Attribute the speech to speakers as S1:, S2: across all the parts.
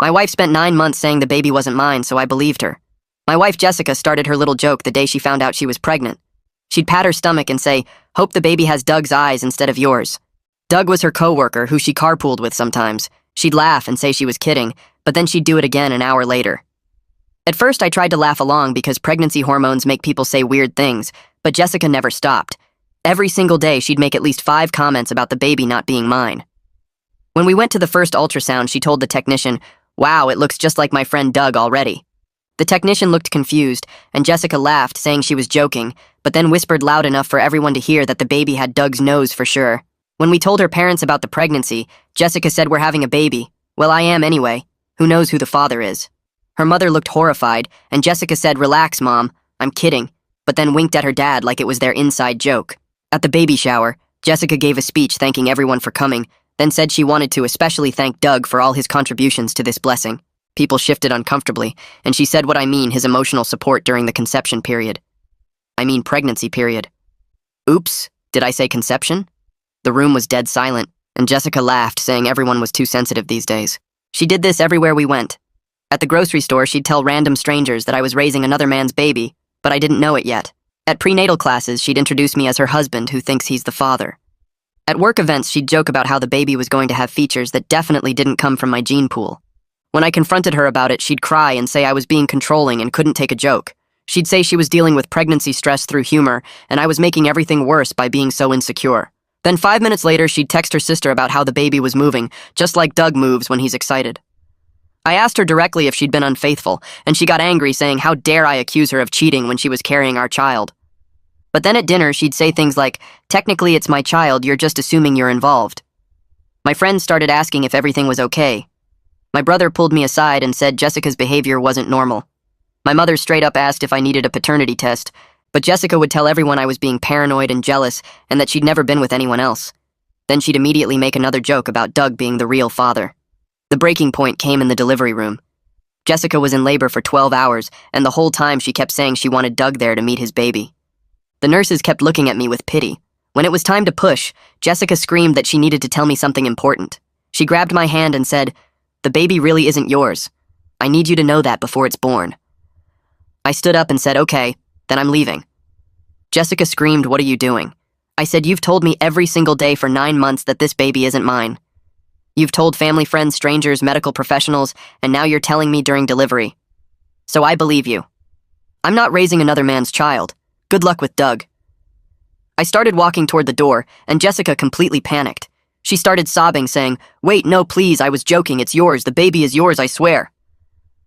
S1: My wife spent 9 months saying the baby wasn't mine, so I believed her. My wife Jessica started her little joke the day she found out she was pregnant. She'd pat her stomach and say, "Hope the baby has Doug's eyes instead of yours." Doug was her coworker who she carpooled with sometimes. She'd laugh and say she was kidding, but then she'd do it again an hour later. At first, I tried to laugh along because pregnancy hormones make people say weird things, but Jessica never stopped. Every single day, she'd make at least 5 comments about the baby not being mine. When we went to the first ultrasound, she told the technician, "Wow, it looks just like my friend Doug already." The technician looked confused, and Jessica laughed, saying she was joking, but then whispered loud enough for everyone to hear that the baby had Doug's nose for sure. When we told her parents about the pregnancy, Jessica said, "We're having a baby." "Well, I am anyway. Who knows who the father is?" Her mother looked horrified, and Jessica said, "Relax, Mom. I'm kidding," but then winked at her dad like it was their inside joke. At the baby shower, Jessica gave a speech thanking everyone for coming, then said she wanted to especially thank Doug for all his contributions to this blessing. People shifted uncomfortably, and she said what I mean, his emotional support during the conception period. I mean pregnancy period. Oops, did I say conception? The room was dead silent, and Jessica laughed, saying everyone was too sensitive these days. She did this everywhere we went. At the grocery store, she'd tell random strangers that I was raising another man's baby, but I didn't know it yet. At prenatal classes, she'd introduce me as her husband who thinks he's the father. At work events, she'd joke about how the baby was going to have features that definitely didn't come from my gene pool. When I confronted her about it, she'd cry and say I was being controlling and couldn't take a joke. She'd say she was dealing with pregnancy stress through humor, and I was making everything worse by being so insecure. Then 5 minutes later, she'd text her sister about how the baby was moving, just like Doug moves when he's excited. I asked her directly if she'd been unfaithful, and she got angry, saying how dare I accuse her of cheating when she was carrying our child. But then at dinner, she'd say things like, "Technically it's my child, you're just assuming you're involved." My friends started asking if everything was okay. My brother pulled me aside and said Jessica's behavior wasn't normal. My mother straight up asked if I needed a paternity test, but Jessica would tell everyone I was being paranoid and jealous and that she'd never been with anyone else. Then she'd immediately make another joke about Doug being the real father. The breaking point came in the delivery room. Jessica was in labor for 12 hours, and the whole time she kept saying she wanted Doug there to meet his baby. The nurses kept looking at me with pity. When it was time to push, Jessica screamed that she needed to tell me something important. She grabbed my hand and said, "The baby really isn't yours. I need you to know that before it's born." I stood up and said, "Okay, then I'm leaving." Jessica screamed, "What are you doing?" I said, "You've told me every single day for 9 months that this baby isn't mine. You've told family, friends, strangers, medical professionals, and now you're telling me during delivery. So I believe you. I'm not raising another man's child. Good luck with Doug." I started walking toward the door, and Jessica completely panicked. She started sobbing, saying, "Wait, no, please, I was joking, it's yours, the baby is yours, I swear."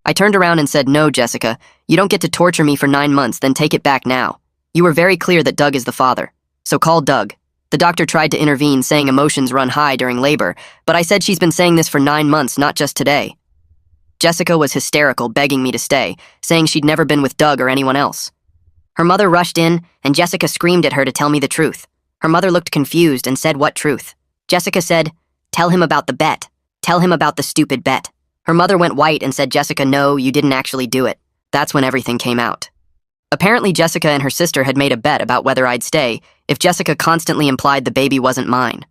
S1: I turned around and said, "No, Jessica, you don't get to torture me for 9 months, then take it back now. You were very clear that Doug is the father. So call Doug." The doctor tried to intervene, saying emotions run high during labor, but I said she's been saying this for 9 months, not just today. Jessica was hysterical, begging me to stay, saying she'd never been with Doug or anyone else. Her mother rushed in, and Jessica screamed at her to tell me the truth. Her mother looked confused and said, "What truth?" Jessica said, "Tell him about the bet. Tell him about the stupid bet." Her mother went white and said, "Jessica, no, you didn't actually do it." That's when everything came out. Apparently, Jessica and her sister had made a bet about whether I'd stay if Jessica constantly implied the baby wasn't mine.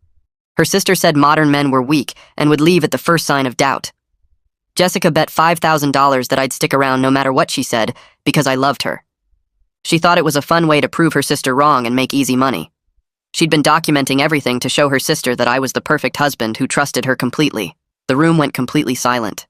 S1: Her sister said modern men were weak and would leave at the first sign of doubt. Jessica bet $5,000 that I'd stick around no matter what she said because I loved her. She thought it was a fun way to prove her sister wrong and make easy money. She'd been documenting everything to show her sister that I was the perfect husband who trusted her completely. The room went completely silent.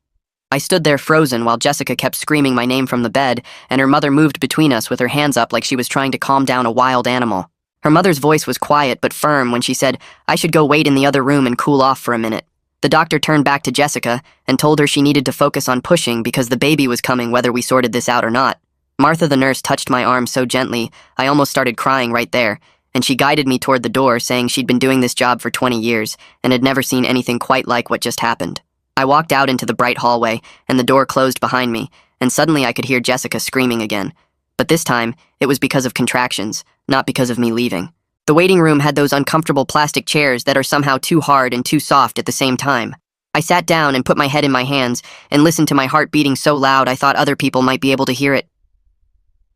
S1: I stood there frozen while Jessica kept screaming my name from the bed, and her mother moved between us with her hands up like she was trying to calm down a wild animal. Her mother's voice was quiet but firm when she said I should go wait in the other room and cool off for a minute. The doctor turned back to Jessica and told her she needed to focus on pushing because the baby was coming whether we sorted this out or not. Martha the nurse touched my arm so gently, I almost started crying right there, and she guided me toward the door, saying she'd been doing this job for 20 years and had never seen anything quite like what just happened. I walked out into the bright hallway, and the door closed behind me, and suddenly I could hear Jessica screaming again. But this time, it was because of contractions, not because of me leaving. The waiting room had those uncomfortable plastic chairs that are somehow too hard and too soft at the same time. I sat down and put my head in my hands and listened to my heart beating so loud I thought other people might be able to hear it.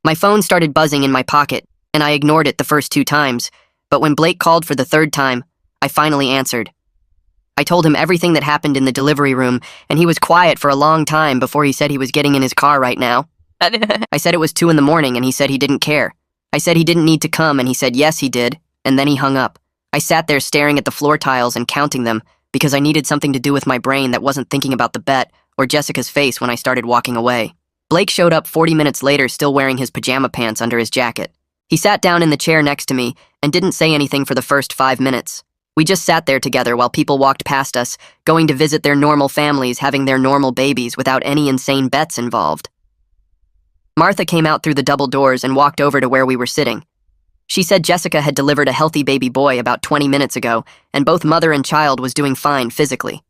S1: My phone started buzzing in my pocket, and I ignored it the first 2 times, but when Blake called for the 3rd time, I finally answered. I told him everything that happened in the delivery room, and he was quiet for a long time before he said he was getting in his car right now. I said it was 2 in the morning, and he said he didn't care. I said he didn't need to come, and he said yes, he did, and then he hung up. I sat there staring at the floor tiles and counting them, because I needed something to do with my brain that wasn't thinking about the bet or Jessica's face when I started walking away. Blake showed up 40 minutes later still wearing his pajama pants under his jacket. He sat down in the chair next to me and didn't say anything for the first 5 minutes. We just sat there together while people walked past us, going to visit their normal families, having their normal babies without any insane bets involved. Martha came out through the double doors and walked over to where we were sitting. She said Jessica had delivered a healthy baby boy about 20 minutes ago, and both mother and child was doing fine physically.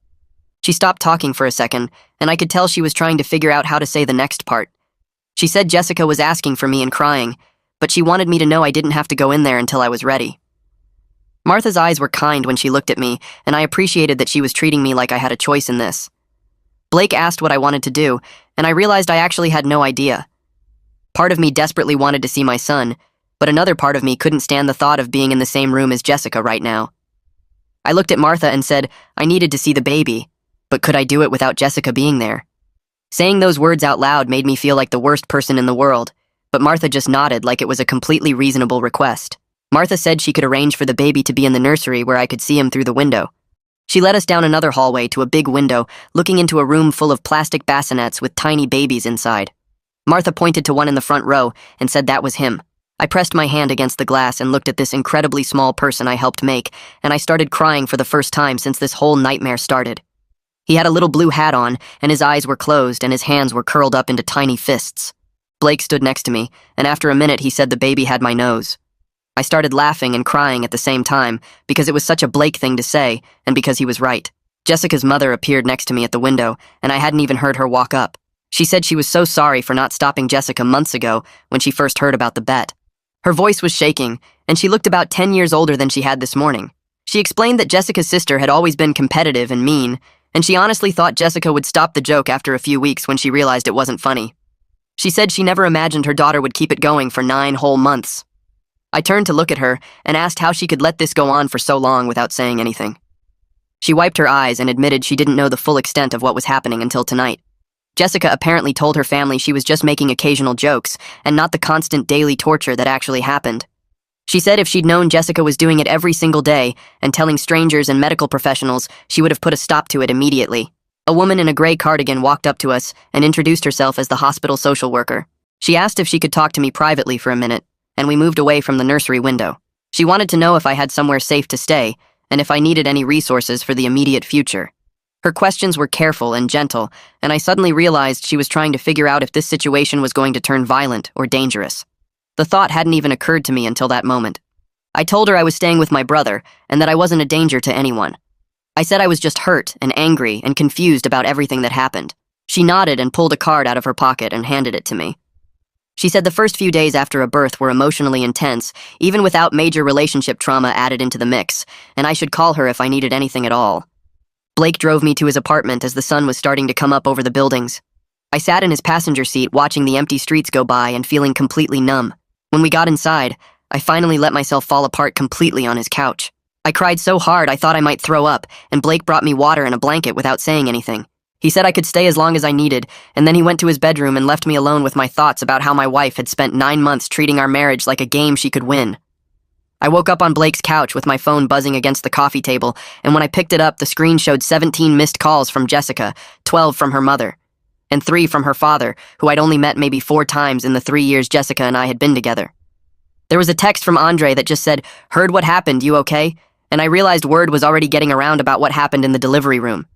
S1: She stopped talking for a second, and I could tell she was trying to figure out how to say the next part. She said Jessica was asking for me and crying, but she wanted me to know I didn't have to go in there until I was ready. Martha's eyes were kind when she looked at me, and I appreciated that she was treating me like I had a choice in this. Blake asked what I wanted to do, and I realized I actually had no idea. Part of me desperately wanted to see my son, but another part of me couldn't stand the thought of being in the same room as Jessica right now. I looked at Martha and said I needed to see the baby, but could I do it without Jessica being there? Saying those words out loud made me feel like the worst person in the world, but Martha just nodded like it was a completely reasonable request. Martha said she could arrange for the baby to be in the nursery where I could see him through the window. She led us down another hallway to a big window, looking into a room full of plastic bassinets with tiny babies inside. Martha pointed to one in the front row and said that was him. I pressed my hand against the glass and looked at this incredibly small person I helped make, and I started crying for the first time since this whole nightmare started. He had a little blue hat on, and his eyes were closed and his hands were curled up into tiny fists. Blake stood next to me, and after a minute he said the baby had my nose. I started laughing and crying at the same time because it was such a Blake thing to say and because he was right. Jessica's mother appeared next to me at the window, and I hadn't even heard her walk up. She said she was so sorry for not stopping Jessica months ago when she first heard about the bet. Her voice was shaking, and she looked about 10 years older than she had this morning. She explained that Jessica's sister had always been competitive and mean, and she honestly thought Jessica would stop the joke after a few weeks when she realized it wasn't funny. She said she never imagined her daughter would keep it going for 9 whole months. I turned to look at her and asked how she could let this go on for so long without saying anything. She wiped her eyes and admitted she didn't know the full extent of what was happening until tonight. Jessica apparently told her family she was just making occasional jokes and not the constant daily torture that actually happened. She said if she'd known Jessica was doing it every single day and telling strangers and medical professionals, she would have put a stop to it immediately. A woman in a gray cardigan walked up to us and introduced herself as the hospital social worker. She asked if she could talk to me privately for a minute, and we moved away from the nursery window. She wanted to know if I had somewhere safe to stay and if I needed any resources for the immediate future. Her questions were careful and gentle, and I suddenly realized she was trying to figure out if this situation was going to turn violent or dangerous. The thought hadn't even occurred to me until that moment. I told her I was staying with my brother and that I wasn't a danger to anyone. I said I was just hurt and angry and confused about everything that happened. She nodded and pulled a card out of her pocket and handed it to me. She said the first few days after a birth were emotionally intense, even without major relationship trauma added into the mix, and I should call her if I needed anything at all. Blake drove me to his apartment as the sun was starting to come up over the buildings. I sat in his passenger seat watching the empty streets go by and feeling completely numb. When we got inside, I finally let myself fall apart completely on his couch. I cried so hard I thought I might throw up, and Blake brought me water and a blanket without saying anything. He said I could stay as long as I needed, and then he went to his bedroom and left me alone with my thoughts about how my wife had spent 9 months treating our marriage like a game she could win. I woke up on Blake's couch with my phone buzzing against the coffee table, and when I picked it up, the screen showed 17 missed calls from Jessica, 12 from her mother, and 3 from her father, who I'd only met maybe 4 times in the 3 years Jessica and I had been together. There was a text from Andre that just said, "Heard what happened, you okay?" And I realized word was already getting around about what happened in the delivery room.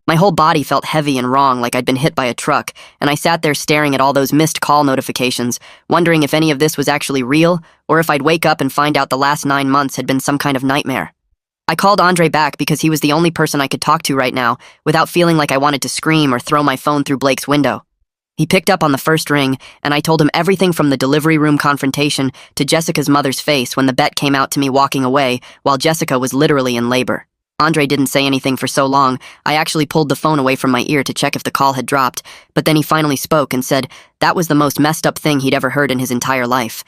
S1: My whole body felt heavy and wrong, like I'd been hit by a truck, and I sat there staring at all those missed call notifications, wondering if any of this was actually real, or if I'd wake up and find out the last 9 months had been some kind of nightmare. I called Andre back because he was the only person I could talk to right now, without feeling like I wanted to scream or throw my phone through Blake's window. He picked up on the first ring, and I told him everything from the delivery room confrontation to Jessica's mother's face when the bet came out to me walking away while Jessica was literally in labor. Andre didn't say anything for so long, I actually pulled the phone away from my ear to check if the call had dropped, but then he finally spoke and said that was the most messed up thing he'd ever heard in his entire life.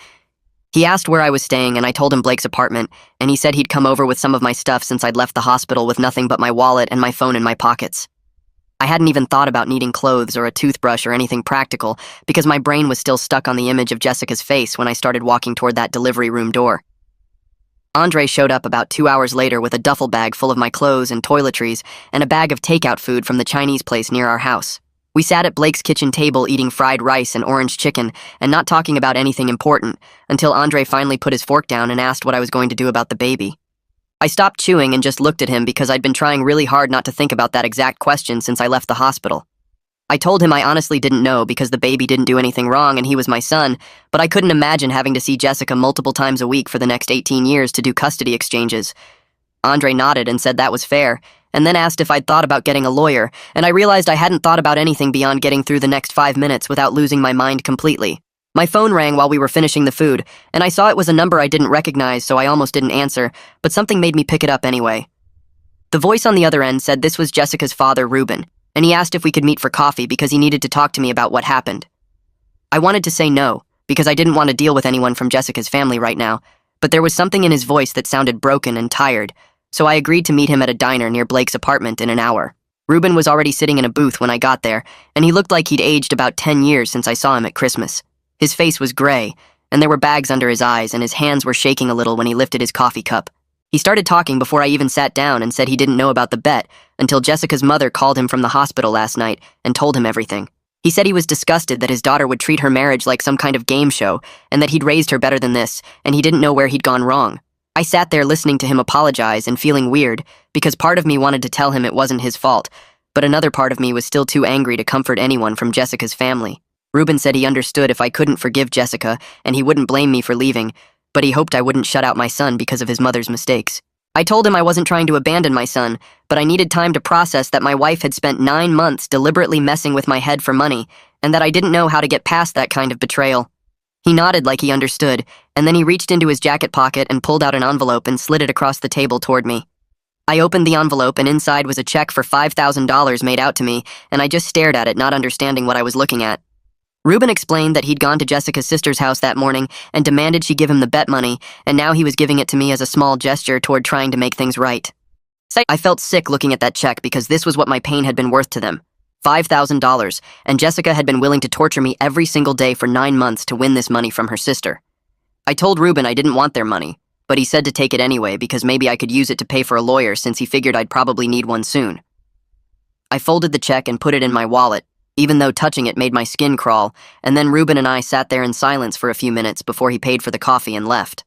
S1: He asked where I was staying, and I told him Blake's apartment, and he said he'd come over with some of my stuff since I'd left the hospital with nothing but my wallet and my phone in my pockets. I hadn't even thought about needing clothes or a toothbrush or anything practical because my brain was still stuck on the image of Jessica's face when I started walking toward that delivery room door. Andre showed up about 2 hours later with a duffel bag full of my clothes and toiletries and a bag of takeout food from the Chinese place near our house. We sat at Blake's kitchen table eating fried rice and orange chicken and not talking about anything important until Andre finally put his fork down and asked what I was going to do about the baby. I stopped chewing and just looked at him because I'd been trying really hard not to think about that exact question since I left the hospital. I told him I honestly didn't know because the baby didn't do anything wrong and he was my son, but I couldn't imagine having to see Jessica multiple times a week for the next 18 years to do custody exchanges. Andre nodded and said that was fair, and then asked if I'd thought about getting a lawyer, and I realized I hadn't thought about anything beyond getting through the next 5 minutes without losing my mind completely. My phone rang while we were finishing the food, and I saw it was a number I didn't recognize, so I almost didn't answer, but something made me pick it up anyway. The voice on the other end said this was Jessica's father, Ruben, and he asked if we could meet for coffee because he needed to talk to me about what happened. I wanted to say no, because I didn't want to deal with anyone from Jessica's family right now, but there was something in his voice that sounded broken and tired, so I agreed to meet him at a diner near Blake's apartment in an hour. Ruben was already sitting in a booth when I got there, and he looked like he'd aged about 10 years since I saw him at Christmas. His face was gray, and there were bags under his eyes, and his hands were shaking a little when he lifted his coffee cup. He started talking before I even sat down and said he didn't know about the bet until Jessica's mother called him from the hospital last night and told him everything. He said he was disgusted that his daughter would treat her marriage like some kind of game show and that he'd raised her better than this, and he didn't know where he'd gone wrong. I sat there listening to him apologize and feeling weird because part of me wanted to tell him it wasn't his fault, but another part of me was still too angry to comfort anyone from Jessica's family. Ruben said he understood if I couldn't forgive Jessica and he wouldn't blame me for leaving, but he hoped I wouldn't shut out my son because of his mother's mistakes. I told him I wasn't trying to abandon my son, but I needed time to process that my wife had spent 9 months deliberately messing with my head for money, and that I didn't know how to get past that kind of betrayal. He nodded like he understood, and then he reached into his jacket pocket and pulled out an envelope and slid it across the table toward me. I opened the envelope, and inside was a check for $5,000 made out to me, and I just stared at it, not understanding what I was looking at. Ruben explained that he'd gone to Jessica's sister's house that morning and demanded she give him the bet money, and now he was giving it to me as a small gesture toward trying to make things right. I felt sick looking at that check because this was what my pain had been worth to them. $5,000, and Jessica had been willing to torture me every single day for 9 months to win this money from her sister. I told Ruben I didn't want their money, but he said to take it anyway because maybe I could use it to pay for a lawyer since he figured I'd probably need one soon. I folded the check and put it in my wallet, even though touching it made my skin crawl, and then Ruben and I sat there in silence for a few minutes before he paid for the coffee and left.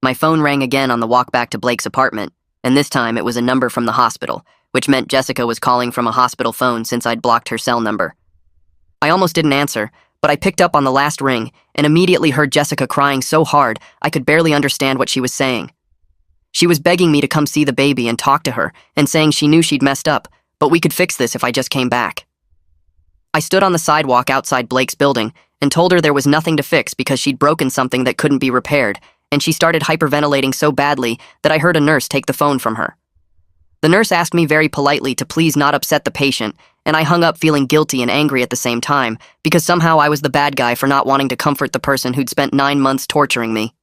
S1: My phone rang again on the walk back to Blake's apartment, and this time it was a number from the hospital, which meant Jessica was calling from a hospital phone since I'd blocked her cell number. I almost didn't answer, but I picked up on the last ring and immediately heard Jessica crying so hard I could barely understand what she was saying. She was begging me to come see the baby and talk to her, and saying she knew she'd messed up, but we could fix this if I just came back. I stood on the sidewalk outside Blake's building and told her there was nothing to fix because she'd broken something that couldn't be repaired, and she started hyperventilating so badly that I heard a nurse take the phone from her. The nurse asked me very politely to please not upset the patient, and I hung up feeling guilty and angry at the same time because somehow I was the bad guy for not wanting to comfort the person who'd spent 9 months torturing me.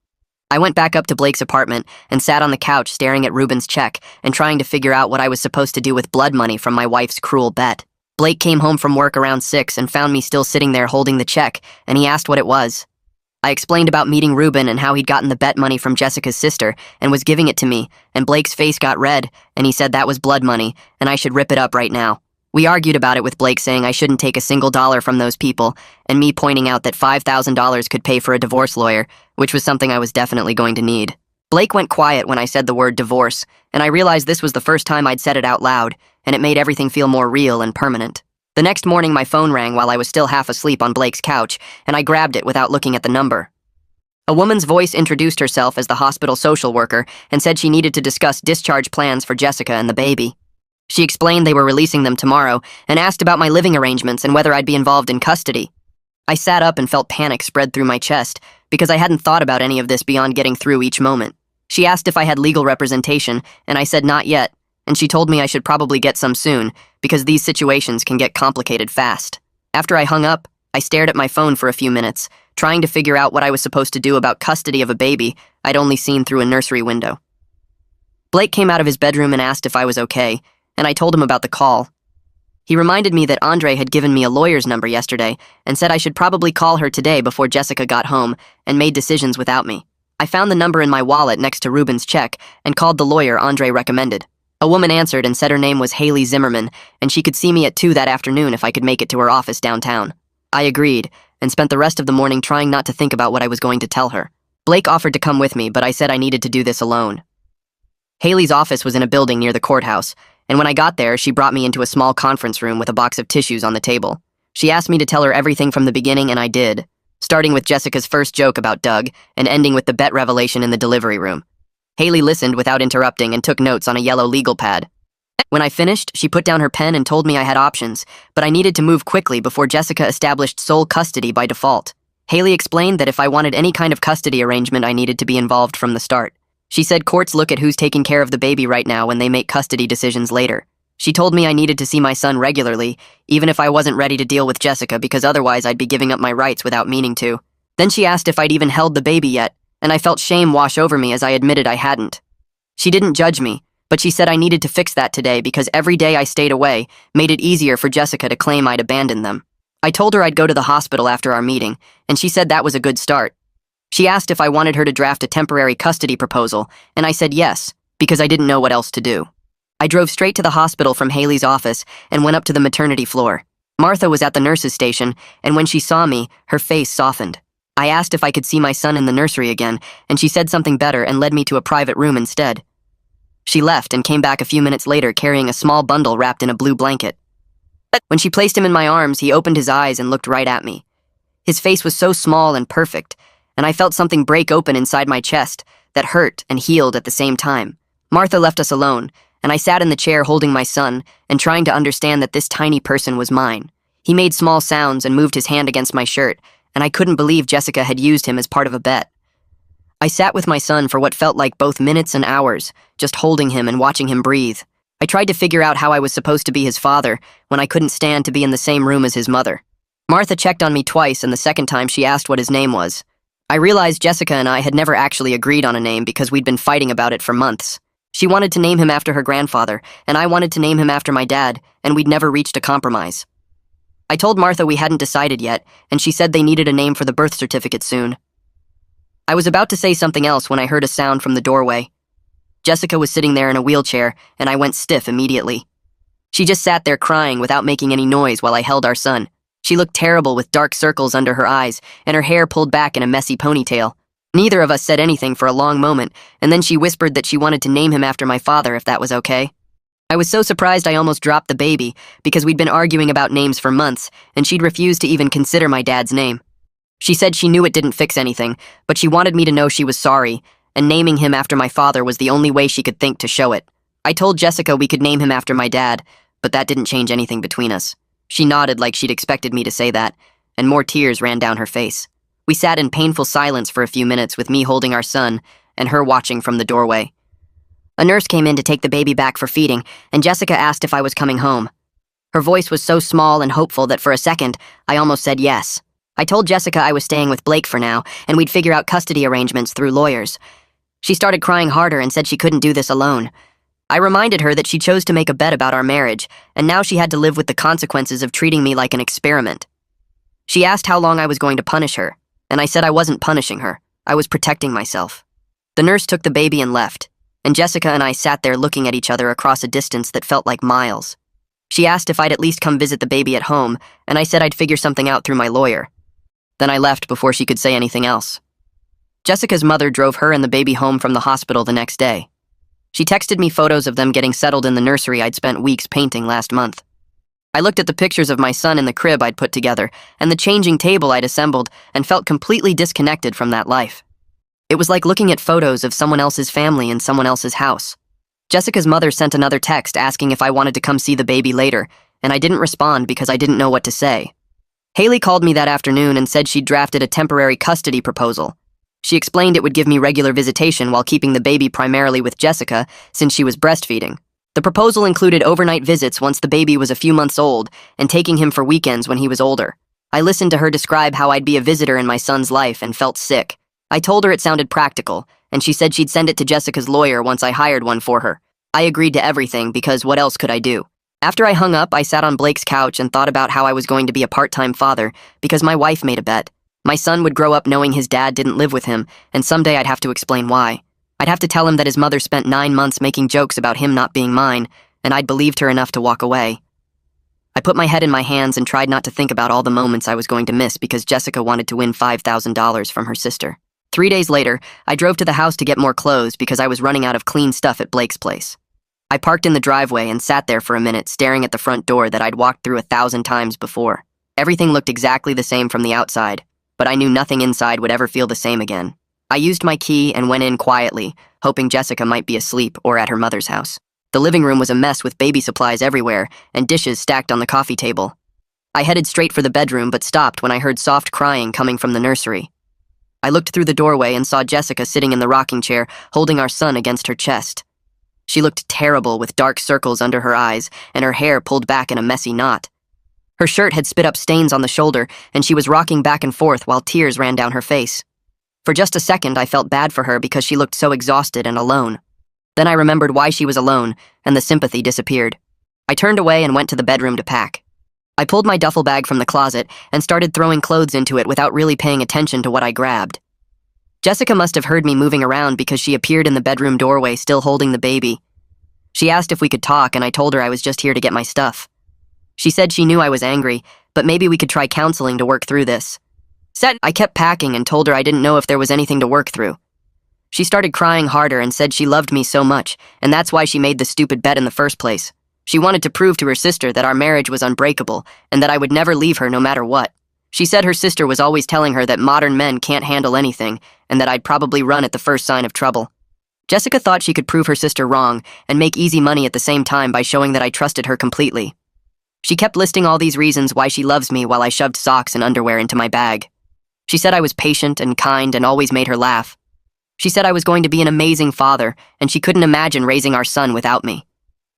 S1: I went back up to Blake's apartment and sat on the couch staring at Ruben's check and trying to figure out what I was supposed to do with blood money from my wife's cruel bet. Blake came home from work around 6 and found me still sitting there holding the check, and he asked what it was. I explained about meeting Ruben and how he'd gotten the bet money from Jessica's sister and was giving it to me, and Blake's face got red, and he said that was blood money, and I should rip it up right now. We argued about it with Blake saying I shouldn't take a single dollar from those people, and me pointing out that $5,000 could pay for a divorce lawyer, which was something I was definitely going to need. Blake went quiet when I said the word divorce, and I realized this was the first time I'd said it out loud, and it made everything feel more real and permanent. The next morning my phone rang while I was still half asleep on Blake's couch, and I grabbed it without looking at the number. A woman's voice introduced herself as the hospital social worker and said she needed to discuss discharge plans for Jessica and the baby. She explained they were releasing them tomorrow and asked about my living arrangements and whether I'd be involved in custody. I sat up and felt panic spread through my chest because I hadn't thought about any of this beyond getting through each moment. She asked if I had legal representation, and I said not yet, and she told me I should probably get some soon because these situations can get complicated fast. After I hung up, I stared at my phone for a few minutes, trying to figure out what I was supposed to do about custody of a baby I'd only seen through a nursery window. Blake came out of his bedroom and asked if I was okay, and I told him about the call. He reminded me that Andre had given me a lawyer's number yesterday and said I should probably call her today before Jessica got home and made decisions without me. I found the number in my wallet next to Ruben's check and called the lawyer Andre recommended. A woman answered and said her name was Haley Zimmerman and she could see me at 2 that afternoon if I could make it to her office downtown. I agreed and spent the rest of the morning trying not to think about what I was going to tell her. Blake offered to come with me, but I said I needed to do this alone. Haley's office was in a building near the courthouse, and when I got there, she brought me into a small conference room with a box of tissues on the table. She asked me to tell her everything from the beginning, and I did, starting with Jessica's first joke about Doug and ending with the bet revelation in the delivery room. Haley listened without interrupting and took notes on a yellow legal pad. When I finished, she put down her pen and told me I had options, but I needed to move quickly before Jessica established sole custody by default. Haley explained that if I wanted any kind of custody arrangement, I needed to be involved from the start. She said courts look at who's taking care of the baby right now when they make custody decisions later. She told me I needed to see my son regularly, even if I wasn't ready to deal with Jessica because otherwise I'd be giving up my rights without meaning to. Then she asked if I'd even held the baby yet, and I felt shame wash over me as I admitted I hadn't. She didn't judge me, but she said I needed to fix that today because every day I stayed away made it easier for Jessica to claim I'd abandoned them. I told her I'd go to the hospital after our meeting, and she said that was a good start. She asked if I wanted her to draft a temporary custody proposal, and I said yes, because I didn't know what else to do. I drove straight to the hospital from Haley's office and went up to the maternity floor. Martha was at the nurse's station, and when she saw me, her face softened. I asked if I could see my son in the nursery again, and she said something better and led me to a private room instead. She left and came back a few minutes later carrying a small bundle wrapped in a blue blanket. When she placed him in my arms, he opened his eyes and looked right at me. His face was so small and perfect, and I felt something break open inside my chest that hurt and healed at the same time. Martha left us alone, and I sat in the chair holding my son and trying to understand that this tiny person was mine. He made small sounds and moved his hand against my shirt, and I couldn't believe Jessica had used him as part of a bet. I sat with my son for what felt like both minutes and hours, just holding him and watching him breathe. I tried to figure out how I was supposed to be his father when I couldn't stand to be in the same room as his mother. Martha checked on me twice, and the second time she asked what his name was. I realized Jessica and I had never actually agreed on a name because we'd been fighting about it for months. She wanted to name him after her grandfather, and I wanted to name him after my dad, and we'd never reached a compromise. I told Martha we hadn't decided yet, and she said they needed a name for the birth certificate soon. I was about to say something else when I heard a sound from the doorway. Jessica was sitting there in a wheelchair, and I went stiff immediately. She just sat there crying without making any noise while I held our son. She looked terrible with dark circles under her eyes and her hair pulled back in a messy ponytail. Neither of us said anything for a long moment, and then she whispered that she wanted to name him after my father if that was okay. I was so surprised I almost dropped the baby because we'd been arguing about names for months, and she'd refused to even consider my dad's name. She said she knew it didn't fix anything, but she wanted me to know she was sorry, and naming him after my father was the only way she could think to show it. I told Jessica we could name him after my dad, but that didn't change anything between us. She nodded like she'd expected me to say that, and more tears ran down her face. We sat in painful silence for a few minutes with me holding our son and her watching from the doorway. A nurse came in to take the baby back for feeding, and Jessica asked if I was coming home. Her voice was so small and hopeful that for a second, I almost said yes. I told Jessica I was staying with Blake for now, and we'd figure out custody arrangements through lawyers. She started crying harder and said she couldn't do this alone. I reminded her that she chose to make a bet about our marriage, and now she had to live with the consequences of treating me like an experiment. She asked how long I was going to punish her, and I said I wasn't punishing her. I was protecting myself. The nurse took the baby and left, and Jessica and I sat there looking at each other across a distance that felt like miles. She asked if I'd at least come visit the baby at home, and I said I'd figure something out through my lawyer. Then I left before she could say anything else. Jessica's mother drove her and the baby home from the hospital the next day. She texted me photos of them getting settled in the nursery I'd spent weeks painting last month. I looked at the pictures of my son in the crib I'd put together and the changing table I'd assembled and felt completely disconnected from that life. It was like looking at photos of someone else's family in someone else's house. Jessica's mother sent another text asking if I wanted to come see the baby later, and I didn't respond because I didn't know what to say. Haley called me that afternoon and said she'd drafted a temporary custody proposal. She explained it would give me regular visitation while keeping the baby primarily with Jessica since she was breastfeeding. The proposal included overnight visits once the baby was a few months old and taking him for weekends when he was older. I listened to her describe how I'd be a visitor in my son's life and felt sick. I told her it sounded practical, and she said she'd send it to Jessica's lawyer once I hired one for her. I agreed to everything because what else could I do? After I hung up, I sat on Blake's couch and thought about how I was going to be a part-time father because my wife made a bet. My son would grow up knowing his dad didn't live with him, and someday I'd have to explain why. I'd have to tell him that his mother spent 9 months making jokes about him not being mine, and I'd believed her enough to walk away. I put my head in my hands and tried not to think about all the moments I was going to miss because Jessica wanted to win $5,000 from her sister. 3 days later, I drove to the house to get more clothes because I was running out of clean stuff at Blake's place. I parked in the driveway and sat there for a minute staring at the front door that I'd walked through 1,000 times before. Everything looked exactly the same from the outside, but I knew nothing inside would ever feel the same again. I used my key and went in quietly, hoping Jessica might be asleep or at her mother's house. The living room was a mess with baby supplies everywhere and dishes stacked on the coffee table. I headed straight for the bedroom but stopped when I heard soft crying coming from the nursery. I looked through the doorway and saw Jessica sitting in the rocking chair, holding our son against her chest. She looked terrible with dark circles under her eyes and her hair pulled back in a messy knot. Her shirt had spit up stains on the shoulder and she was rocking back and forth while tears ran down her face. For just a second, I felt bad for her because she looked so exhausted and alone. Then I remembered why she was alone, and the sympathy disappeared. I turned away and went to the bedroom to pack. I pulled my duffel bag from the closet and started throwing clothes into it without really paying attention to what I grabbed. Jessica must have heard me moving around because she appeared in the bedroom doorway still holding the baby. She asked if we could talk, and I told her I was just here to get my stuff. She said she knew I was angry, but maybe we could try counseling to work through this. I kept packing and told her I didn't know if there was anything to work through. She started crying harder and said she loved me so much, and that's why she made the stupid bet in the first place. She wanted to prove to her sister that our marriage was unbreakable and that I would never leave her no matter what. She said her sister was always telling her that modern men can't handle anything and that I'd probably run at the first sign of trouble. Jessica thought she could prove her sister wrong and make easy money at the same time by showing that I trusted her completely. She kept listing all these reasons why she loves me while I shoved socks and underwear into my bag. She said I was patient and kind and always made her laugh. She said I was going to be an amazing father, and she couldn't imagine raising our son without me.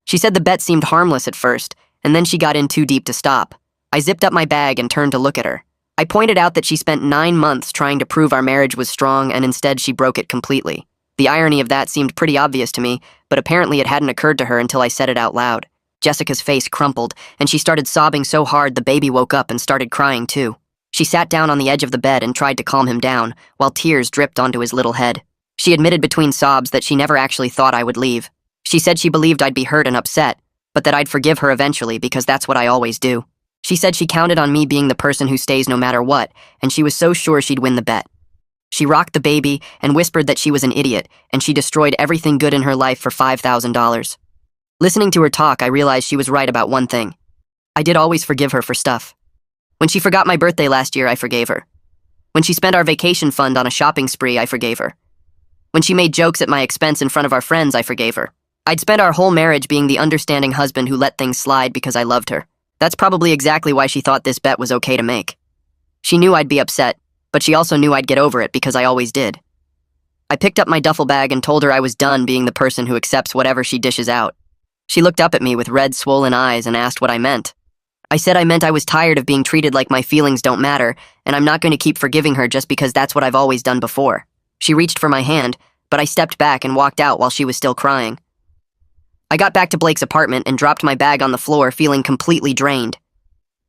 S1: She said the bet seemed harmless at first, and then she got in too deep to stop. I zipped up my bag and turned to look at her. I pointed out that she spent 9 months trying to prove our marriage was strong, and instead she broke it completely. The irony of that seemed pretty obvious to me, but apparently it hadn't occurred to her until I said it out loud. Jessica's face crumpled, and she started sobbing so hard the baby woke up and started crying too. She sat down on the edge of the bed and tried to calm him down, while tears dripped onto his little head. She admitted between sobs that she never actually thought I would leave. She said she believed I'd be hurt and upset, but that I'd forgive her eventually because that's what I always do. She said she counted on me being the person who stays no matter what, and she was so sure she'd win the bet. She rocked the baby and whispered that she was an idiot, and she destroyed everything good in her life for $5,000. Listening to her talk, I realized she was right about one thing. I did always forgive her for stuff. When she forgot my birthday last year, I forgave her. When she spent our vacation fund on a shopping spree, I forgave her. When she made jokes at my expense in front of our friends, I forgave her. I'd spent our whole marriage being the understanding husband who let things slide because I loved her. That's probably exactly why she thought this bet was okay to make. She knew I'd be upset, but she also knew I'd get over it because I always did. I picked up my duffel bag and told her I was done being the person who accepts whatever she dishes out. She looked up at me with red, swollen eyes and asked what I meant. I said I meant I was tired of being treated like my feelings don't matter, and I'm not going to keep forgiving her just because that's what I've always done before. She reached for my hand, but I stepped back and walked out while she was still crying. I got back to Blake's apartment and dropped my bag on the floor, feeling completely drained.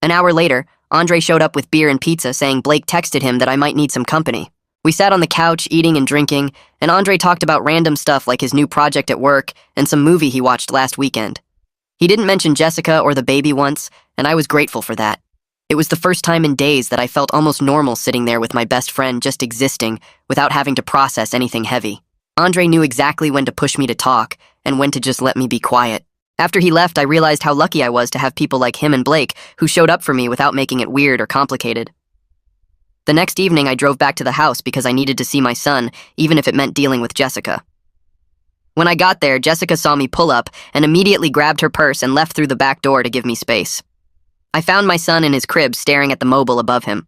S1: An hour later, Andre showed up with beer and pizza, saying Blake texted him that I might need some company. We sat on the couch, eating and drinking, and Andre talked about random stuff like his new project at work and some movie he watched last weekend. He didn't mention Jessica or the baby once, and I was grateful for that. It was the first time in days that I felt almost normal sitting there with my best friend just existing without having to process anything heavy. Andre knew exactly when to push me to talk and when to just let me be quiet. After he left, I realized how lucky I was to have people like him and Blake who showed up for me without making it weird or complicated. The next evening, I drove back to the house because I needed to see my son, even if it meant dealing with Jessica. When I got there, Jessica saw me pull up and immediately grabbed her purse and left through the back door to give me space. I found my son in his crib staring at the mobile above him.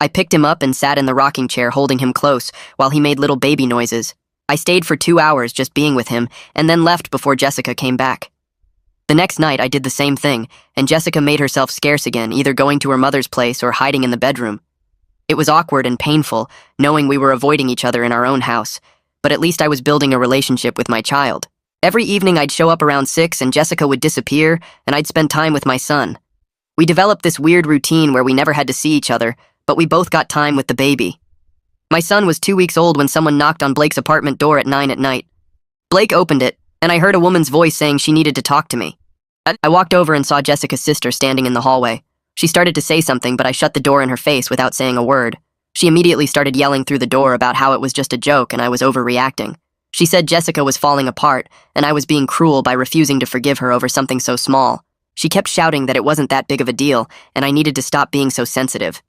S1: I picked him up and sat in the rocking chair holding him close while he made little baby noises. I stayed for 2 hours just being with him and then left before Jessica came back. The next night, I did the same thing, and Jessica made herself scarce again, either going to her mother's place or hiding in the bedroom. It was awkward and painful, knowing we were avoiding each other in our own house, but at least I was building a relationship with my child. Every evening I'd show up around 6 and Jessica would disappear, and I'd spend time with my son. We developed this weird routine where we never had to see each other, but we both got time with the baby. My son was 2 weeks old when someone knocked on Blake's apartment door at 9 at night. Blake opened it, and I heard a woman's voice saying she needed to talk to me. I walked over and saw Jessica's sister standing in the hallway. She started to say something, but I shut the door in her face without saying a word. She immediately started yelling through the door about how it was just a joke and I was overreacting. She said Jessica was falling apart, and I was being cruel by refusing to forgive her over something so small. She kept shouting that it wasn't that big of a deal, and I needed to stop being so sensitive.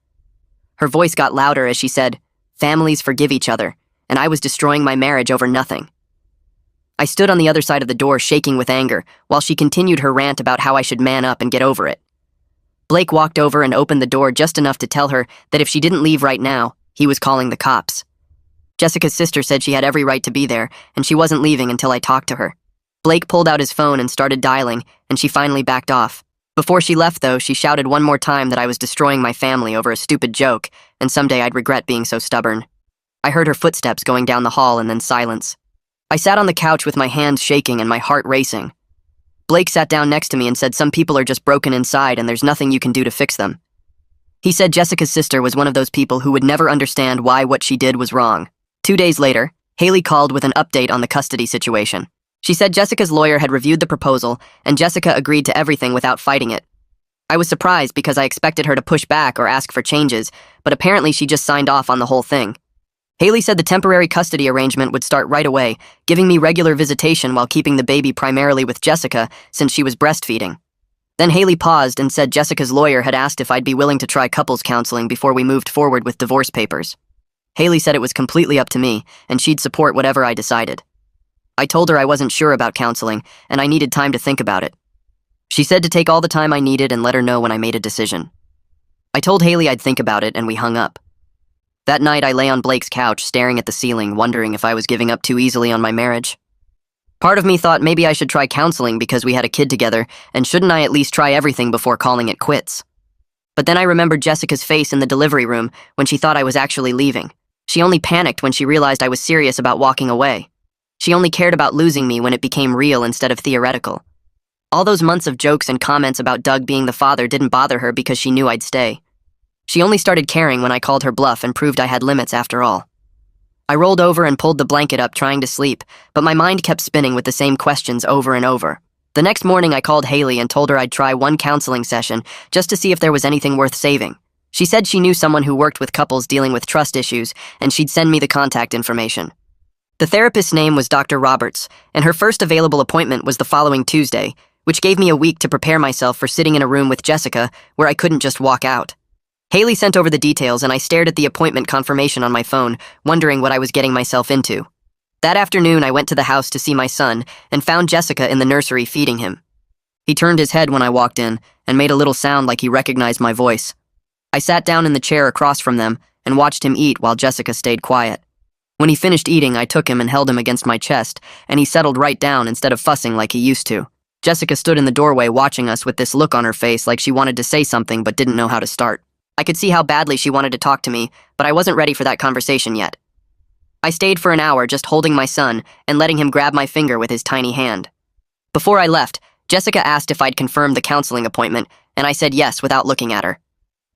S1: Her voice got louder as she said, "Families forgive each other," and I was destroying my marriage over nothing. I stood on the other side of the door shaking with anger, while she continued her rant about how I should man up and get over it. Blake walked over and opened the door just enough to tell her that if she didn't leave right now, he was calling the cops. Jessica's sister said she had every right to be there, and she wasn't leaving until I talked to her. Blake pulled out his phone and started dialing, and she finally backed off. Before she left, though, she shouted one more time that I was destroying my family over a stupid joke, and someday I'd regret being so stubborn. I heard her footsteps going down the hall and then silence. I sat on the couch with my hands shaking and my heart racing. Blake sat down next to me and said some people are just broken inside and there's nothing you can do to fix them. He said Jessica's sister was one of those people who would never understand why what she did was wrong. 2 days later, Haley called with an update on the custody situation. She said Jessica's lawyer had reviewed the proposal and Jessica agreed to everything without fighting it. I was surprised because I expected her to push back or ask for changes, but apparently she just signed off on the whole thing. Haley said the temporary custody arrangement would start right away, giving me regular visitation while keeping the baby primarily with Jessica since she was breastfeeding. Then Haley paused and said Jessica's lawyer had asked if I'd be willing to try couples counseling before we moved forward with divorce papers. Haley said it was completely up to me, and she'd support whatever I decided. I told her I wasn't sure about counseling, and I needed time to think about it. She said to take all the time I needed and let her know when I made a decision. I told Haley I'd think about it, and we hung up. That night, I lay on Blake's couch, staring at the ceiling, wondering if I was giving up too easily on my marriage. Part of me thought maybe I should try counseling because we had a kid together, and shouldn't I at least try everything before calling it quits? But then I remembered Jessica's face in the delivery room when she thought I was actually leaving. She only panicked when she realized I was serious about walking away. She only cared about losing me when it became real instead of theoretical. All those months of jokes and comments about Doug being the father didn't bother her because she knew I'd stay. She only started caring when I called her bluff and proved I had limits after all. I rolled over and pulled the blanket up trying to sleep, but my mind kept spinning with the same questions over and over. The next morning I called Haley and told her I'd try one counseling session just to see if there was anything worth saving. She said she knew someone who worked with couples dealing with trust issues, and she'd send me the contact information. The therapist's name was Dr. Roberts, and her first available appointment was the following Tuesday, which gave me a week to prepare myself for sitting in a room with Jessica where I couldn't just walk out. Haley sent over the details, and I stared at the appointment confirmation on my phone, wondering what I was getting myself into. That afternoon, I went to the house to see my son and found Jessica in the nursery feeding him. He turned his head when I walked in and made a little sound like he recognized my voice. I sat down in the chair across from them and watched him eat while Jessica stayed quiet. When he finished eating, I took him and held him against my chest, and he settled right down instead of fussing like he used to. Jessica stood in the doorway watching us with this look on her face like she wanted to say something but didn't know how to start. I could see how badly she wanted to talk to me, but I wasn't ready for that conversation yet. I stayed for an hour just holding my son and letting him grab my finger with his tiny hand. Before I left, Jessica asked if I'd confirmed the counseling appointment, and I said yes without looking at her.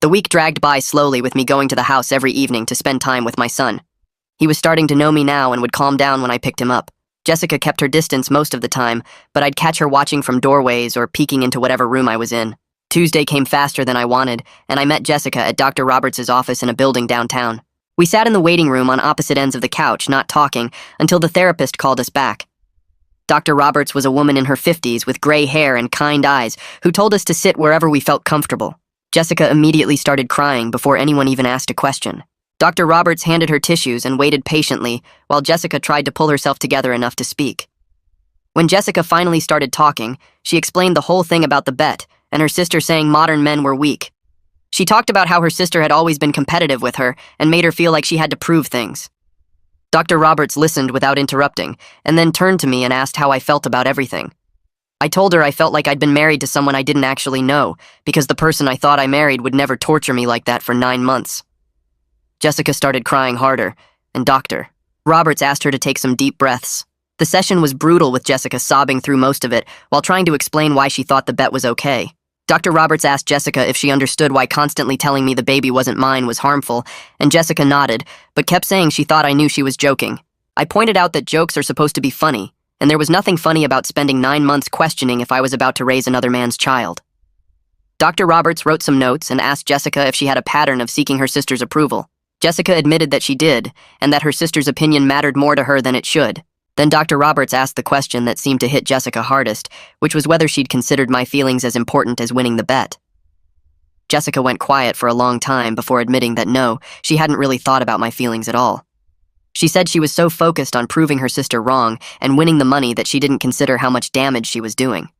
S1: The week dragged by slowly with me going to the house every evening to spend time with my son. He was starting to know me now and would calm down when I picked him up. Jessica kept her distance most of the time, but I'd catch her watching from doorways or peeking into whatever room I was in. Tuesday came faster than I wanted, and I met Jessica at Dr. Roberts' office in a building downtown. We sat in the waiting room on opposite ends of the couch, not talking, until the therapist called us back. Dr. Roberts was a woman in her 50s with gray hair and kind eyes who told us to sit wherever we felt comfortable. Jessica immediately started crying before anyone even asked a question. Dr. Roberts handed her tissues and waited patiently while Jessica tried to pull herself together enough to speak. When Jessica finally started talking, she explained the whole thing about the bet and her sister saying modern men were weak. She talked about how her sister had always been competitive with her and made her feel like she had to prove things. Dr. Roberts listened without interrupting and then turned to me and asked how I felt about everything. I told her I felt like I'd been married to someone I didn't actually know, because the person I thought I married would never torture me like that for 9 months. Jessica started crying harder, and Dr. Roberts asked her to take some deep breaths. The session was brutal, with Jessica sobbing through most of it while trying to explain why she thought the bet was okay. Dr. Roberts asked Jessica if she understood why constantly telling me the baby wasn't mine was harmful, and Jessica nodded, but kept saying she thought I knew she was joking. I pointed out that jokes are supposed to be funny, and there was nothing funny about spending 9 months questioning if I was about to raise another man's child. Dr. Roberts wrote some notes and asked Jessica if she had a pattern of seeking her sister's approval. Jessica admitted that she did, and that her sister's opinion mattered more to her than it should. Then Dr. Roberts asked the question that seemed to hit Jessica hardest, which was whether she'd considered my feelings as important as winning the bet. Jessica went quiet for a long time before admitting that no, she hadn't really thought about my feelings at all. She said she was so focused on proving her sister wrong and winning the money that she didn't consider how much damage she was doing.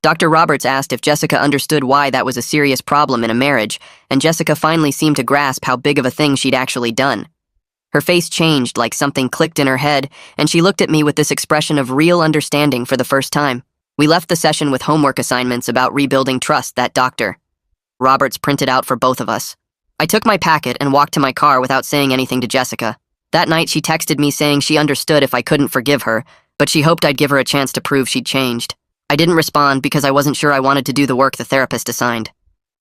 S1: Dr. Roberts asked if Jessica understood why that was a serious problem in a marriage, and Jessica finally seemed to grasp how big of a thing she'd actually done. Her face changed like something clicked in her head, and she looked at me with this expression of real understanding for the first time. We left the session with homework assignments about rebuilding trust that Dr. Roberts printed out for both of us. I took my packet and walked to my car without saying anything to Jessica. That night she texted me saying she understood if I couldn't forgive her, but she hoped I'd give her a chance to prove she'd changed. I didn't respond because I wasn't sure I wanted to do the work the therapist assigned.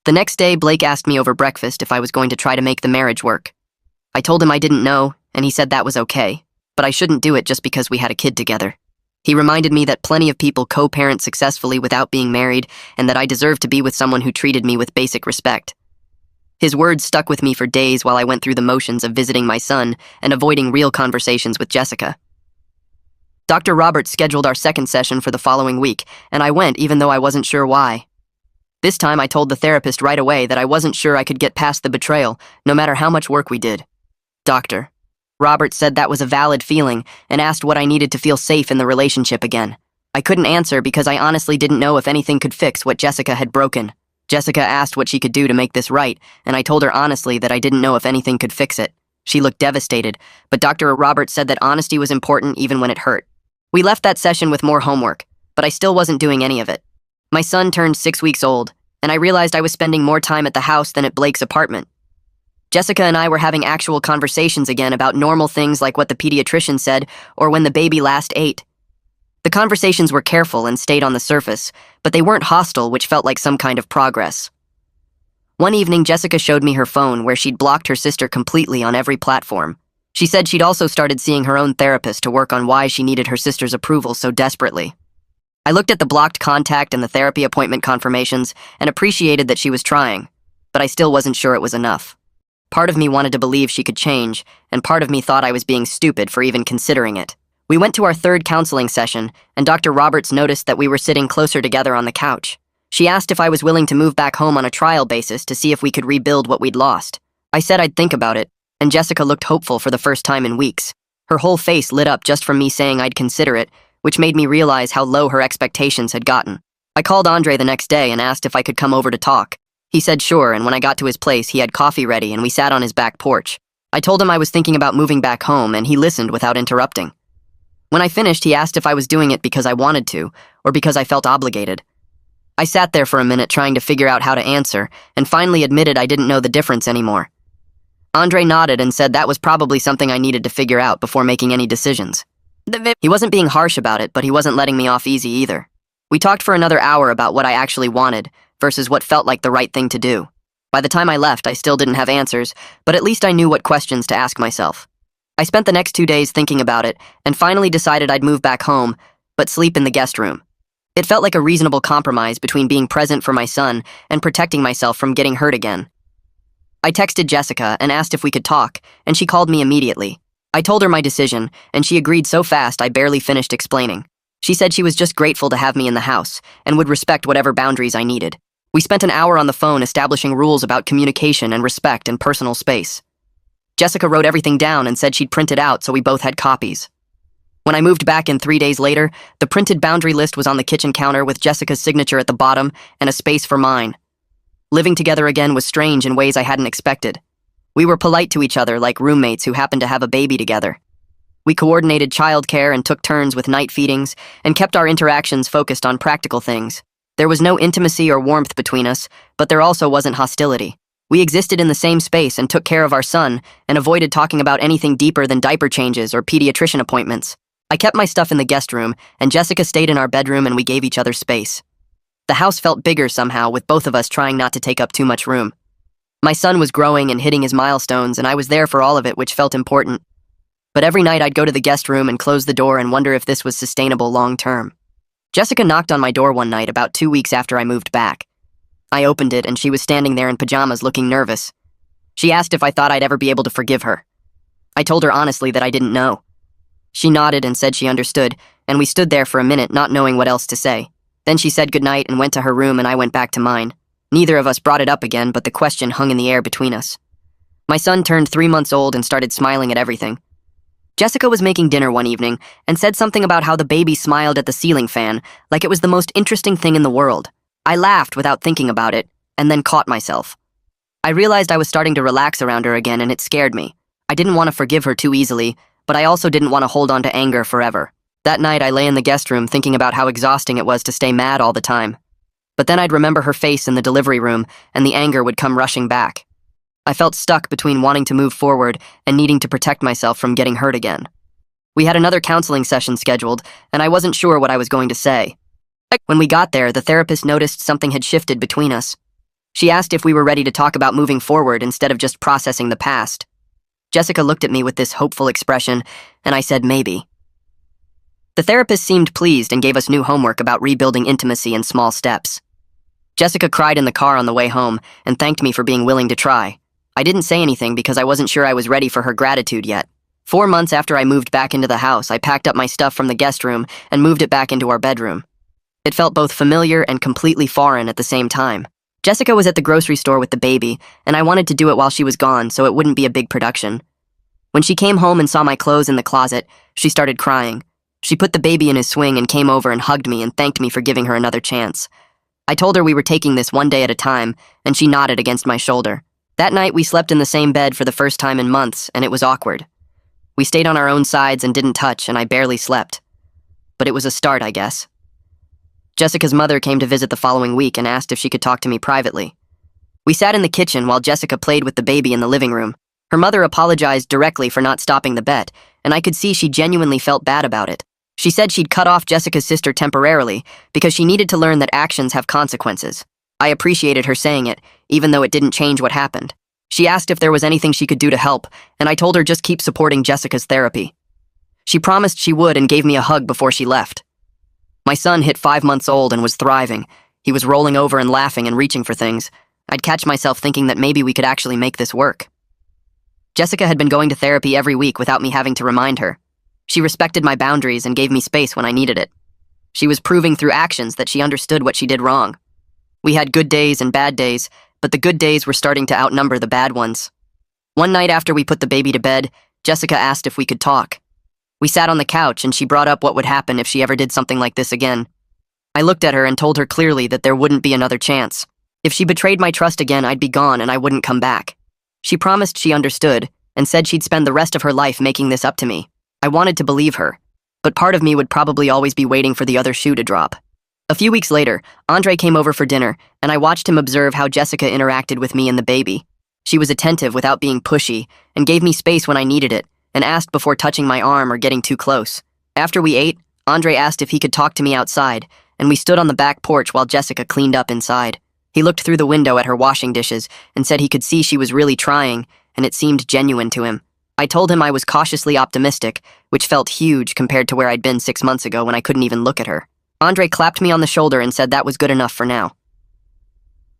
S1: The next day, Blake asked me over breakfast if I was going to try to make the marriage work. I told him I didn't know, and he said that was okay, but I shouldn't do it just because we had a kid together. He reminded me that plenty of people co-parent successfully without being married, and that I deserved to be with someone who treated me with basic respect. His words stuck with me for days while I went through the motions of visiting my son and avoiding real conversations with Jessica. Dr. Roberts scheduled our second session for the following week, and I went even though I wasn't sure why. This time I told the therapist right away that I wasn't sure I could get past the betrayal, no matter how much work we did. Dr. Roberts said that was a valid feeling and asked what I needed to feel safe in the relationship again. I couldn't answer because I honestly didn't know if anything could fix what Jessica had broken. Jessica asked what she could do to make this right, and I told her honestly that I didn't know if anything could fix it. She looked devastated, but Dr. Roberts said that honesty was important even when it hurt. We left that session with more homework, but I still wasn't doing any of it. My son turned 6 weeks old, and I realized I was spending more time at the house than at Blake's apartment. Jessica and I were having actual conversations again about normal things like what the pediatrician said or when the baby last ate. The conversations were careful and stayed on the surface, but they weren't hostile, which felt like some kind of progress. One evening, Jessica showed me her phone where she'd blocked her sister completely on every platform. She said she'd also started seeing her own therapist to work on why she needed her sister's approval so desperately. I looked at the blocked contact and the therapy appointment confirmations and appreciated that she was trying, but I still wasn't sure it was enough. Part of me wanted to believe she could change, and part of me thought I was being stupid for even considering it. We went to our third counseling session, and Dr. Roberts noticed that we were sitting closer together on the couch. She asked if I was willing to move back home on a trial basis to see if we could rebuild what we'd lost. I said I'd think about it, and Jessica looked hopeful for the first time in weeks. Her whole face lit up just from me saying I'd consider it, which made me realize how low her expectations had gotten. I called Andre the next day and asked if I could come over to talk. He said sure, and when I got to his place, he had coffee ready and we sat on his back porch. I told him I was thinking about moving back home, and he listened without interrupting. When I finished, he asked if I was doing it because I wanted to, or because I felt obligated. I sat there for a minute trying to figure out how to answer, and finally admitted I didn't know the difference anymore. Andre nodded and said that was probably something I needed to figure out before making any decisions. He wasn't being harsh about it, but he wasn't letting me off easy either. We talked for another hour about what I actually wanted, versus what felt like the right thing to do. By the time I left, I still didn't have answers, but at least I knew what questions to ask myself. I spent the next 2 days thinking about it, and finally decided I'd move back home, but sleep in the guest room. It felt like a reasonable compromise between being present for my son and protecting myself from getting hurt again. I texted Jessica and asked if we could talk, and she called me immediately. I told her my decision, and she agreed so fast I barely finished explaining. She said she was just grateful to have me in the house, and would respect whatever boundaries I needed. We spent an hour on the phone establishing rules about communication and respect and personal space. Jessica wrote everything down and said she'd print it out so we both had copies. When I moved back in 3 days later, the printed boundary list was on the kitchen counter with Jessica's signature at the bottom and a space for mine. Living together again was strange in ways I hadn't expected. We were polite to each other like roommates who happened to have a baby together. We coordinated childcare and took turns with night feedings, and kept our interactions focused on practical things. There was no intimacy or warmth between us, but there also wasn't hostility. We existed in the same space and took care of our son, and avoided talking about anything deeper than diaper changes or pediatrician appointments. I kept my stuff in the guest room, and Jessica stayed in our bedroom, and we gave each other space. The house felt bigger somehow, with both of us trying not to take up too much room. My son was growing and hitting his milestones, and I was there for all of it, which felt important. But every night I'd go to the guest room and close the door and wonder if this was sustainable long-term. Jessica knocked on my door one night about 2 weeks after I moved back. I opened it, and she was standing there in pajamas looking nervous. She asked if I thought I'd ever be able to forgive her. I told her honestly that I didn't know. She nodded and said she understood, and we stood there for a minute not knowing what else to say. Then she said goodnight and went to her room, and I went back to mine. Neither of us brought it up again, but the question hung in the air between us. My son turned 3 months old and started smiling at everything. Jessica was making dinner one evening and said something about how the baby smiled at the ceiling fan like it was the most interesting thing in the world. I laughed without thinking about it, and then caught myself. I realized I was starting to relax around her again, and it scared me. I didn't want to forgive her too easily, but I also didn't want to hold on to anger forever. That night, I lay in the guest room thinking about how exhausting it was to stay mad all the time. But then I'd remember her face in the delivery room, and the anger would come rushing back. I felt stuck between wanting to move forward and needing to protect myself from getting hurt again. We had another counseling session scheduled, and I wasn't sure what I was going to say. When we got there, the therapist noticed something had shifted between us. She asked if we were ready to talk about moving forward instead of just processing the past. Jessica looked at me with this hopeful expression, and I said maybe. The therapist seemed pleased and gave us new homework about rebuilding intimacy in small steps. Jessica cried in the car on the way home and thanked me for being willing to try. I didn't say anything because I wasn't sure I was ready for her gratitude yet. 4 months after I moved back into the house, I packed up my stuff from the guest room and moved it back into our bedroom. It felt both familiar and completely foreign at the same time. Jessica was at the grocery store with the baby, and I wanted to do it while she was gone so it wouldn't be a big production. When she came home and saw my clothes in the closet, she started crying. She put the baby in his swing and came over and hugged me and thanked me for giving her another chance. I told her we were taking this one day at a time, and she nodded against my shoulder. That night, we slept in the same bed for the first time in months, and it was awkward. We stayed on our own sides and didn't touch, and I barely slept. But it was a start, I guess. Jessica's mother came to visit the following week and asked if she could talk to me privately. We sat in the kitchen while Jessica played with the baby in the living room. Her mother apologized directly for not stopping the bet, and I could see she genuinely felt bad about it. She said she'd cut off Jessica's sister temporarily because she needed to learn that actions have consequences. I appreciated her saying it, even though it didn't change what happened. She asked if there was anything she could do to help, and I told her just keep supporting Jessica's therapy. She promised she would and gave me a hug before she left. My son hit 5 months old and was thriving. He was rolling over and laughing and reaching for things. I'd catch myself thinking that maybe we could actually make this work. Jessica had been going to therapy every week without me having to remind her. She respected my boundaries and gave me space when I needed it. She was proving through actions that she understood what she did wrong. We had good days and bad days, but the good days were starting to outnumber the bad ones. One night after we put the baby to bed, Jessica asked if we could talk. We sat on the couch and she brought up what would happen if she ever did something like this again. I looked at her and told her clearly that there wouldn't be another chance. If she betrayed my trust again, I'd be gone and I wouldn't come back. She promised she understood and said she'd spend the rest of her life making this up to me. I wanted to believe her, but part of me would probably always be waiting for the other shoe to drop. A few weeks later, Andre came over for dinner, and I watched him observe how Jessica interacted with me and the baby. She was attentive without being pushy, and gave me space when I needed it, and asked before touching my arm or getting too close. After we ate, Andre asked if he could talk to me outside, and we stood on the back porch while Jessica cleaned up inside. He looked through the window at her washing dishes and said he could see she was really trying, and it seemed genuine to him. I told him I was cautiously optimistic, which felt huge compared to where I'd been 6 months ago when I couldn't even look at her. Andre clapped me on the shoulder and said that was good enough for now.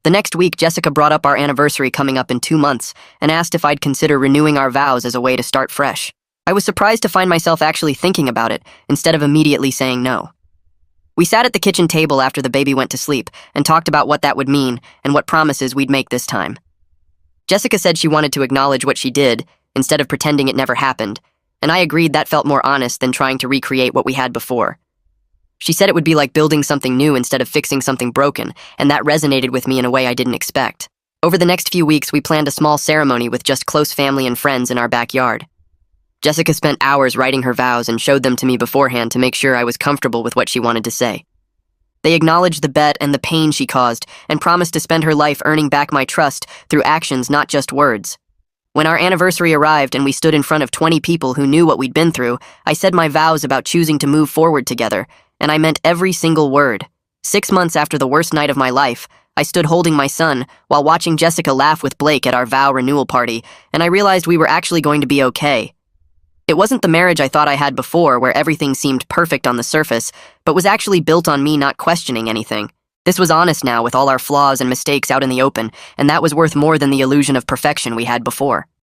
S1: The next week, Jessica brought up our anniversary coming up in 2 months and asked if I'd consider renewing our vows as a way to start fresh. I was surprised to find myself actually thinking about it instead of immediately saying no. We sat at the kitchen table after the baby went to sleep and talked about what that would mean and what promises we'd make this time. Jessica said she wanted to acknowledge what she did instead of pretending it never happened, and I agreed that felt more honest than trying to recreate what we had before. She said it would be like building something new instead of fixing something broken, and that resonated with me in a way I didn't expect. Over the next few weeks, we planned a small ceremony with just close family and friends in our backyard. Jessica spent hours writing her vows and showed them to me beforehand to make sure I was comfortable with what she wanted to say. They acknowledged the bet and the pain she caused and promised to spend her life earning back my trust through actions, not just words. When our anniversary arrived and we stood in front of 20 people who knew what we'd been through, I said my vows about choosing to move forward together, and I meant every single word. 6 months after the worst night of my life, I stood holding my son while watching Jessica laugh with Blake at our vow renewal party, and I realized we were actually going to be okay. It wasn't the marriage I thought I had before, where everything seemed perfect on the surface, but was actually built on me not questioning anything. This was honest now, with all our flaws and mistakes out in the open, and that was worth more than the illusion of perfection we had before.